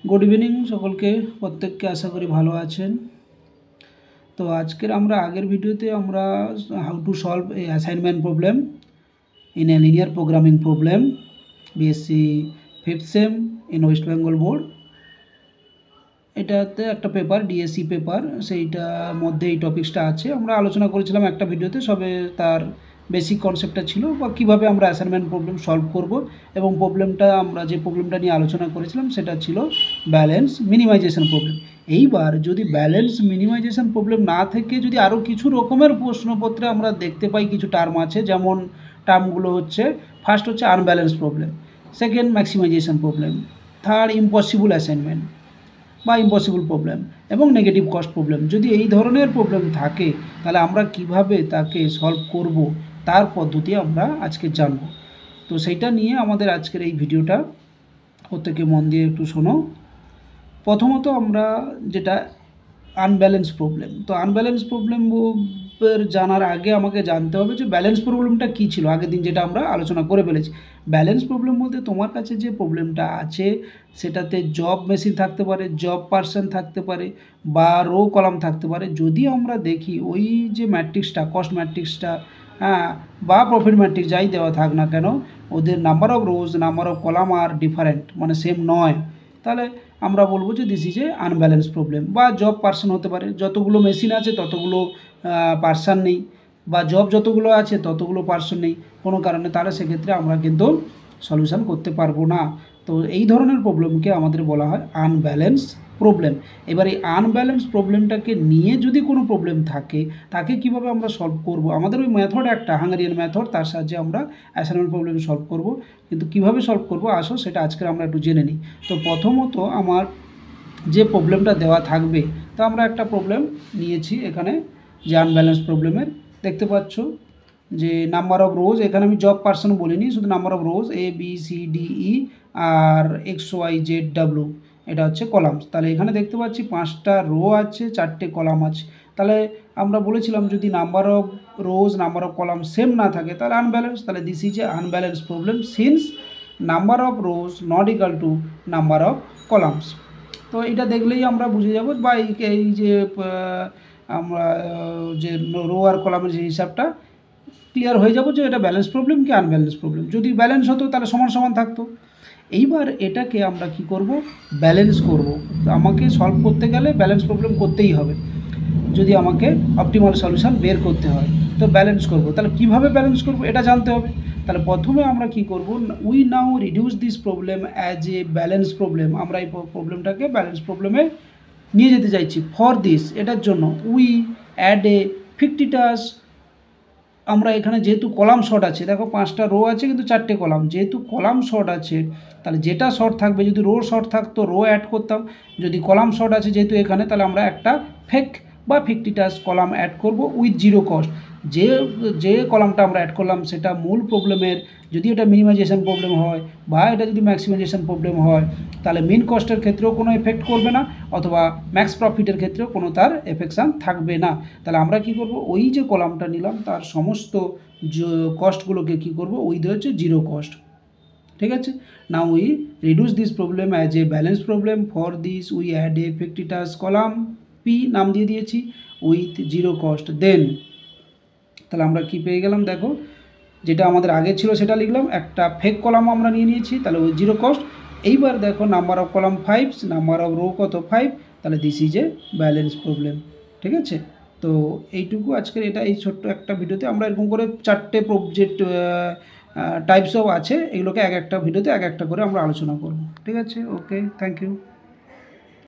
Good evening सकलके प्रत्येक के आशा करी भालो आछेन। तो आजकेर आमरा आगेर भिडियोते आमरा how to solve a assignment problem in a linear programming problem BSc fifth sem in West Bengal board एटाते एक पेपर डीएससी पेपर सेइटार मध्य এই টপিকসটা আছে আমরা আলোচনা করেছিলাম একটা ভিডিওতে সবে তার বেসিক কনসেপ্টটা ছিল বা কিভাবে আমরা অ্যাসাইনমেন্ট প্রবলেম সলভ করব এবং প্রবলেমটা আমরা যে প্রবলেমটা নিয়ে আলোচনা করেছিলাম সেটা ছিল ব্যালেন্স মিনিমাইজেশন প্রবলেম। এইবার যদি ব্যালেন্স মিনিমাইজেশন প্রবলেম না থেকে যদি আরও কিছু রকমের প্রশ্নপত্রে আমরা দেখতে পাই কিছু টার্ম আছে, যেমন টার্মগুলো হচ্ছে ফার্স্ট হচ্ছে unbalance problem, second maximisation problem, third impossible assignment বা ইম্পসিবল প্রবলেম এবং নেগেটিভ কস্ট প্রবলেম। যদি এই ধরনের প্রবলেম থাকে তাহলে আমরা কিভাবে তাকে সলভ করব তার পদ্ধতি আমরা আজকে জানব। তো সেইটা নিয়ে আমাদের আজকের এই ভিডিওটা, প্রত্যেকে মন দিয়ে একটু শোনো। প্রথমত আমরা যেটা আনব্যালেন্স প্রবলেম, তো আনব্যালেন্স প্রবলেম জানার আগে আমাকে জানতে হবে যে ব্যালেন্স প্রবলেমটা কী ছিল আগের দিন, যেটা আমরা আলোচনা করে ফেলেছি। ব্যালেন্স প্রবলেম বলতে তোমার কাছে যে প্রবলেমটা আছে সেটাতে জব মেশিন থাকতে পারে, জব পার্সন থাকতে পারে বা রো কলাম থাকতে পারে। যদি আমরা দেখি ওই যে ম্যাট্রিক্সটা, কস্ট ম্যাট্রিক্সটা বা প্রফিট ম্যাট্রিক্স যাই দেওয়া থাক না কেন, ওদের number of rows number of column আর ডিফারেন্ট, মানে সেম নয়, তাহলে আমরা বলবো যে this is a unbalance problem. বা জব পার্সন হতে পারে, যতগুলো মেশিন আছে ততগুলো পার্সন নেই, বা জব যতগুলো আছে ততগুলো পার্সন নেই কোনো কারণে, তাহলে সেক্ষেত্রে আমরা কিন্তু সলিউশন করতে পারবো না। তো এই ধরনের প্রবলেমকে আমাদের বলা হয় আনব্যালেন্স প্রবলেম। এবার এই আনব্যালেন্স প্রবলেমটাকে নিয়ে যদি কোনো প্রবলেম থাকে তাকে কিভাবে আমরা সলভ করব, আমাদের ওই মেথড একটা হাঙ্গেরিয়ান মেথড, তার সাহায্যে আমরা অ্যাসাইনমেন্ট প্রবলেম সলভ করব। কিন্তু কিভাবে সলভ করব আসো সেটা আজকে আমরা একটু জেনে নিই। তো প্রথমত আমার যে প্রবলেমটা দেওয়া থাকবে, তা আমরা একটা প্রবলেম নিয়েছি এখানে যে আনব্যালেন্স প্রবলেমের, দেখতে পাচ্ছ যে নাম্বার অফ রোজ, এখানে আমি জব পার্সন বলিনি, শুধু number of rows A B C D E আর এক্স ওয়াই জেড ডাব্লু, এটা হচ্ছে কলামস। তাহলে এখানে দেখতে পাচ্ছি 5টা রো আছে, 4টে কলাম আছে। তাহলে আমরা বলেছিলাম যদি number of rows number of column same না থাকে তাহলে আনব্যালেন্স। তাহলে this is a unbalance problem since number of rose not equal to number of columns. তো এটা দেখলেই আমরা বুঝে যাব, বা এই যে আমরা যে রো আর কলামের যে হিসাবটা ক্লিয়ার হয়ে যাব যে এটা ব্যালেন্স প্রবলেম কি আনব্যালেন্স প্রবলেম। যদি ব্যালেন্স হতো তাহলে সমান সমান থাকতো। এইবার এটাকে আমরা কি করব, ব্যালেন্স করব। তো আমাকে সলভ করতে গেলে ব্যালেন্স প্রবলেম করতেই হবে যদি আমাকে অপটিমাল সলিউশন বের করতে হয়। তো ব্যালেন্স করব, তাহলে কিভাবে ব্যালেন্স করব এটা জানতে হবে। তাহলে প্রথমে আমরা কি করব, we now reduce this problem as a balance problem. আমরা এই প্রবলেমটাকে ব্যালেন্স প্রবলেমে নিয়ে যেতে চাইছি। ফর দিস, এটার জন্য উই অ্যাড এ ফিক্টিটাস, আমরা এখানে যেহেতু কলাম শর্ট আছে, দেখো 5টা রো আছে কিন্তু 4টে কলাম, যেহেতু কলাম শর্ট আছে তাহলে যেটা শর্ট থাকবে, যদি রো শর্ট থাকতো রো অ্যাড করতাম, যদি কলাম শর্ট আছে যেহেতু এখানে, তাহলে আমরা একটা ফেক বা ফিক্টিটাস কলাম অ্যাড করব উইথ জিরো কস্ট। যে কলামটা আমরা অ্যাড করলাম সেটা মূল প্রবলেমের, যদি এটা মিনিমাইজেশন প্রবলেম হয় বা এটা যদি ম্যাক্সিমাইজেশন প্রবলেম হয় তাহলে মিন কস্টের ক্ষেত্রেও কোনো এফেক্ট করবে না, অথবা ম্যাক্স প্রফিটের ক্ষেত্রেও কোনো তার এফেকশান থাকবে না। তাহলে আমরা কি করব, ওই যে কলামটা নিলাম তার সমস্ত কস্টগুলোকে কি করব, ওই দিয়ে হচ্ছে জিরো কস্ট। ঠিক আছে, now we reduce this problem as a balance problem. For this we add a fictitious column P, নাম দিয়ে দিয়েছি, উইথ জিরো কস্ট। দেন তাহলে আমরা কি পেয়ে গেলাম, দেখো যেটা আমাদের আগে ছিল সেটা লিখলাম, একটা ফেক কলামও আমরা নিয়ে নিয়েছি, তাহলে ওই জিরো কস্ট। এইবার দেখো number of column 5, number of rho কত 5, তাহলে this is A balance problem. ঠিক আছে, তো এইটুকু আজকের এটা এই ছোট্ট একটা ভিডিওতে আমরা এরকম করে 4টে যে টাইপস অফ আছে এগুলোকে এক একটা ভিডিওতে এক একটা করে আমরা আলোচনা করব। ঠিক আছে, ওকে, থ্যাংক ইউ।